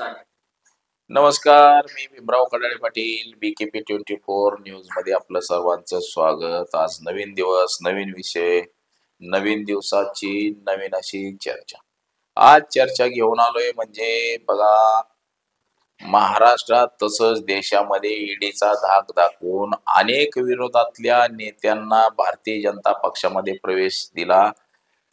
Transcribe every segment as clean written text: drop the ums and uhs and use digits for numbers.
नमस्कार, मी Bhimrao Kadale Patil, BKP 24 news मध्ये आपलं सर्वांचं स्वागत. आज नवीन दिवस, नवीन विषय, नवीन दिवसाची नवीन अशी चर्चा. आज चर्चा घेऊन आलोय म्हणजे बघा, महाराष्ट्रात तसंच देशामध्ये ईडीचा धाक दाखवून अनेक विरोधातल्या नेत्यांना भारतीय जनता पक्षामध्ये प्रवेश दिला.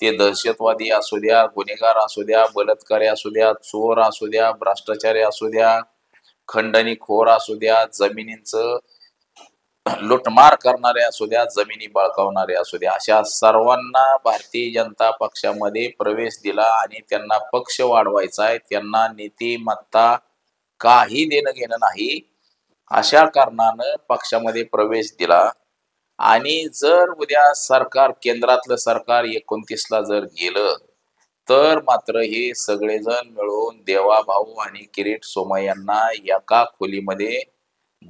ते दहशतवादी असू द्या, गुन्हेगार असू द्या, बलात्कारी असू द्या, चोर असू द्या, भ्रष्टाचारी असू द्या, खंडणीखोर असू द्या, जमिनींचं लुटमार करणारे असू द्या, जमिनी बळकावणारे असू द्या, अशा सर्वांना भारतीय जनता पक्षामध्ये प्रवेश दिला आणि त्यांना पक्ष वाढवायचा आहे. त्यांना नीतिमत्ता काही देणं घेणं नाही, अशा कारणानं पक्षामध्ये प्रवेश दिला. आणि जर उद्या सरकार, केंद्रातलं सरकार 29ला जर गेलं तर मात्र हे सगळेजण मिळून देवाभाऊ आणि किरीट सोमय्यांना एका खोलीमध्ये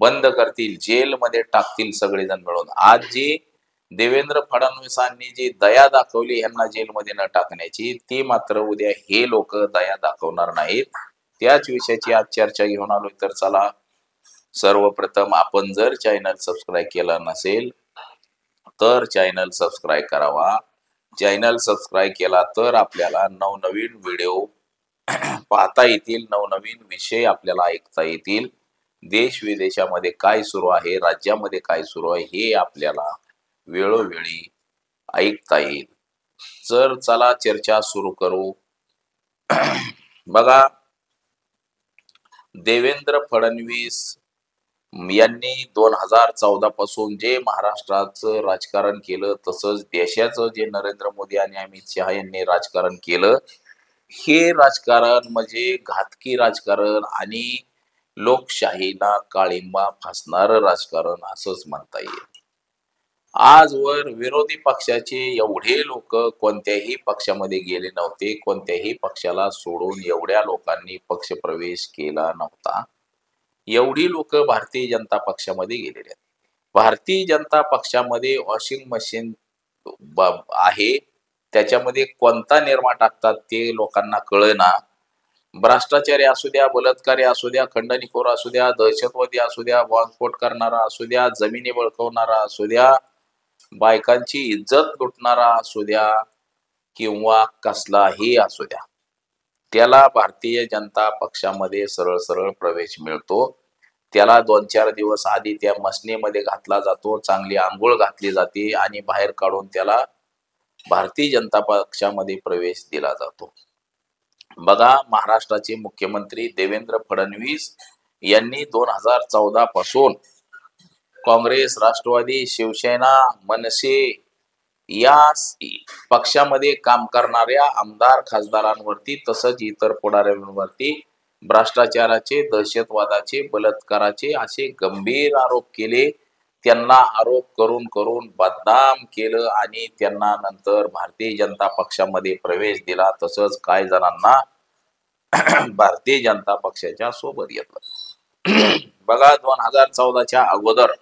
बंद करतील, जेलमध्ये टाकतील सगळेजण मिळून. आज जी देवेंद्र फडणवीसांनी जी दया दाखवली यांना जेलमध्ये न टाकण्याची, ती मात्र उद्या हे लोक दया दाखवणार नाहीत. त्याच विषयाची आज चर्चा घेऊन आलोय. तर चला, सर्वप्रथम आपण जर चॅनल सबस्क्राईब केला नसेल तर चॅनल सबस्क्राईब करावा. चॅनल सबस्क्राईब केला तर आपल्याला नवनवीन व्हिडिओ पाहता येतील, नवनवीन विषय आपल्याला ऐकता येतील. देश विदेशामध्ये काय सुरू आहे, राज्यामध्ये काय सुरू आहे, हे आपल्याला वेळोवेळी ऐकता येईल. तर चला चर्चा सुरू करू. बघा, देवेंद्र फडणवीस यांनी 2014 पासून जे महाराष्ट्राचं राजकारण केलं, तसंच देशाचं जे नरेंद्र मोदी आणि अमित शहा यांनी राजकारण केलं, हे राजकारण म्हणजे घातकी राजकारण आणि लोकशाहीला काळिंबा फासणारं राजकारण असंच म्हणता येईल. आजवर विरोधी पक्षाचे एवढे लोक कोणत्याही पक्षामध्ये गेले नव्हते, कोणत्याही पक्षाला सोडून एवढ्या लोकांनी पक्षप्रवेश केला नव्हता. एवढी लोक भारतीय जनता पक्षामध्ये गेलेले आहेत. भारतीय जनता पक्षामध्ये वॉशिंग मशीन आहे, त्याच्यामध्ये कोणता निर्मा टाकतात ते लोकांना कळेना. भ्रष्टाचारी असू द्या, बलात्कारी असू द्या, खंडणीखोर असू द्या, दहशतवादी असू द्या, बॉम्बस्फोट करणारा असू द्या, जमिनी बळकावणारा असू द्या, बायकांची इज्जत लुटणारा असू द्या किंवा कसलाही असू द्या, त्याला भारतीय जनता पक्षामध्ये सरळ सरळ प्रवेश मिळतो. त्याला 2-4 दिवस आधी त्या मसनीमध्ये घातला जातो, चांगली आंघोळ घातली जाते आणि बाहेर काढून त्याला भारतीय जनता पक्षामध्ये प्रवेश दिला जातो. बघा, महाराष्ट्राचे मुख्यमंत्री देवेंद्र फडणवीस यांनी 2014 पासून काँग्रेस, राष्ट्रवादी, शिवसेना, मनसे या पक्षामध्ये काम करणाऱ्या आमदार खासदारांवरती तसंच इतर पुढाऱ्यांवरती भ्रष्टाचाराचे, दहशतवादाचे, बलात्काराचे असे गंभीर आरोप केले. त्यांना आरोप करून करून बदनाम केलं आणि त्यांना नंतर भारतीय जनता पक्षामध्ये प्रवेश दिला. तसंच काही जणांना भारतीय जनता पक्षाच्या सोबत घेतलं. बघा, 2014च्या अगोदर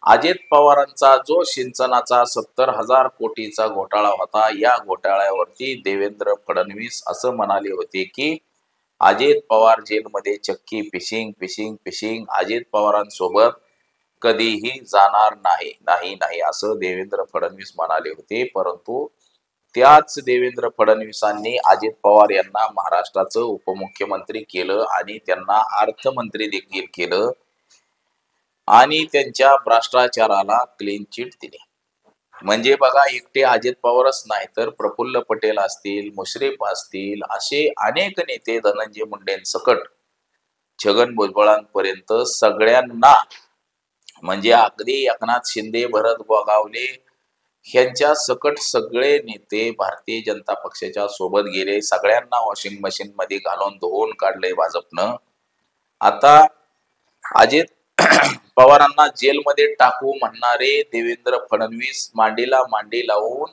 अजित पवारांचा जो सिंचनाचा 70,000 कोटीचा घोटाळा होता, या घोटाळ्यावरती देवेंद्र फडणवीस असं म्हणाले होते की अजित पवार जेलमध्ये चक्की फिशिंग फिशिंग फिशिंग अजित पवारांसोबत कधीही जाणार नाही नाही नाही असं देवेंद्र फडणवीस म्हणाले होते. परंतु त्याच देवेंद्र फडणवीसांनी अजित पवार यांना महाराष्ट्राचं उपमुख्यमंत्री केलं आणि त्यांना अर्थमंत्री देखील केलं आणि त्यांच्या भ्रष्टाचाराला क्लीन चिट दिली. म्हणजे बघा, एकटे अजित पवारच नाही तर प्रफुल्ल पटेल असतील, मुश्रीफ असतील, असे अनेक नेते, धनंजय मुंडेंसकट छगन भुजबळांपर्यंत सगळ्यांना, म्हणजे अगदी एकनाथ शिंदे, भरत गोगावले ह्यांच्या सकट सगळे नेते भारतीय जनता पक्षाच्या सोबत गेले. सगळ्यांना वॉशिंग मशीन मध्ये घालून धुवून काढलंय भाजपनं. आता अजित पवारांना जेलमध्ये टाकू म्हणणारे देवेंद्र फडणवीस मांडीला मांडी लावून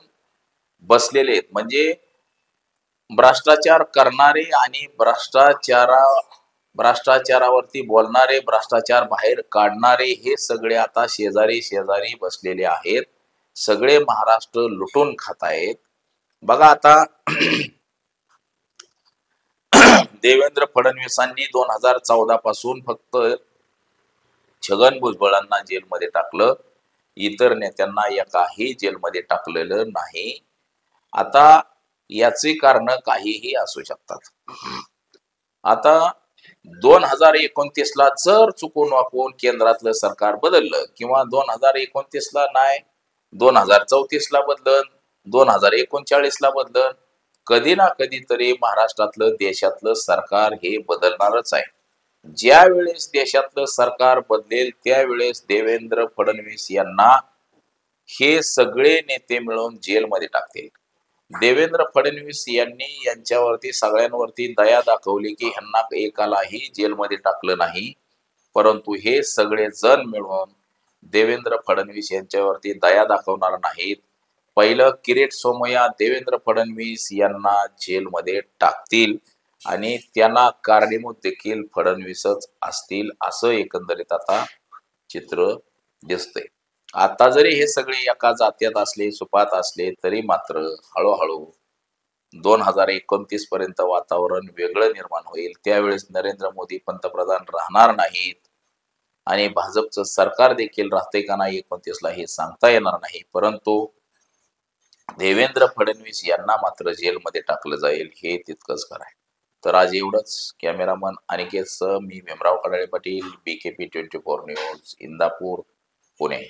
बसलेले आहेत. म्हणजे भ्रष्टाचार करणारे आणि भ्रष्टाचारावरती बोलणारे, भ्रष्टाचार बाहेर काढणारे हे सगळे आता शेजारी शेजारी बसलेले आहेत. सगळे महाराष्ट्र लुटून खात आहेत. बघा, आता देवेंद्र फडणवीसांनी 2014 पासून फक्त छगन भुजबळांना जेलमध्ये टाकलं, इतर नेत्यांना एकाही जेलमध्ये टाकलेलं नाही. आता याची कारण काहीही असू शकतात. आता 2029 ला जर चुकून वाकून केंद्रातलं सरकार बदललं किंवा 2029 ला नाही 2034 ला बदलन, 2039 ला बदलन, कधी ना कधीतरी महाराष्ट्रातलं देशातलं सरकार हे बदलणारच आहे. ज्या वेळेस देशातलं सरकार बदलेल त्यावेळेस देवेंद्र फडणवीस यांना हे सगळे नेते मिळून जेलमध्ये टाकतील. देवेंद्र फडणवीस यांनी यांच्यावरती सगळ्यांवरती दया दाखवली की ह्यांना एकालाही जेलमध्ये टाकलं नाही, परंतु हे सगळे जण मिळून देवेंद्र फडणवीस यांच्यावरती दया दाखवणार नाहीत. पहिलं किरीट सोमय्या देवेंद्र फडणवीस यांना जेलमध्ये टाकतील आणि त्यांना कारणीभूत देखील फडणवीसच असतील असं एकंदरीत आता चित्र दिसतंय. आता जरी हे सगळे एका जात्यात असले सुपात असले तरी मात्र हळूहळू 2029 पर्यंत वातावरण वेगळं निर्माण होईल. त्यावेळेस नरेंद्र मोदी पंतप्रधान राहणार नाहीत आणि भाजपचं सरकार देखील राहते का नाही 29 ला हे सांगता येणार नाही, परंतु देवेंद्र फडणवीस यांना मात्र जेलमध्ये टाकलं जाईल हे तितकंच खरं आहे. तर आज एवढंच. कॅमेरामन अनिकेत सह मी भीमराव कडाळे पाटील, BKP 24 न्यूज, इंदापूर, पुणे.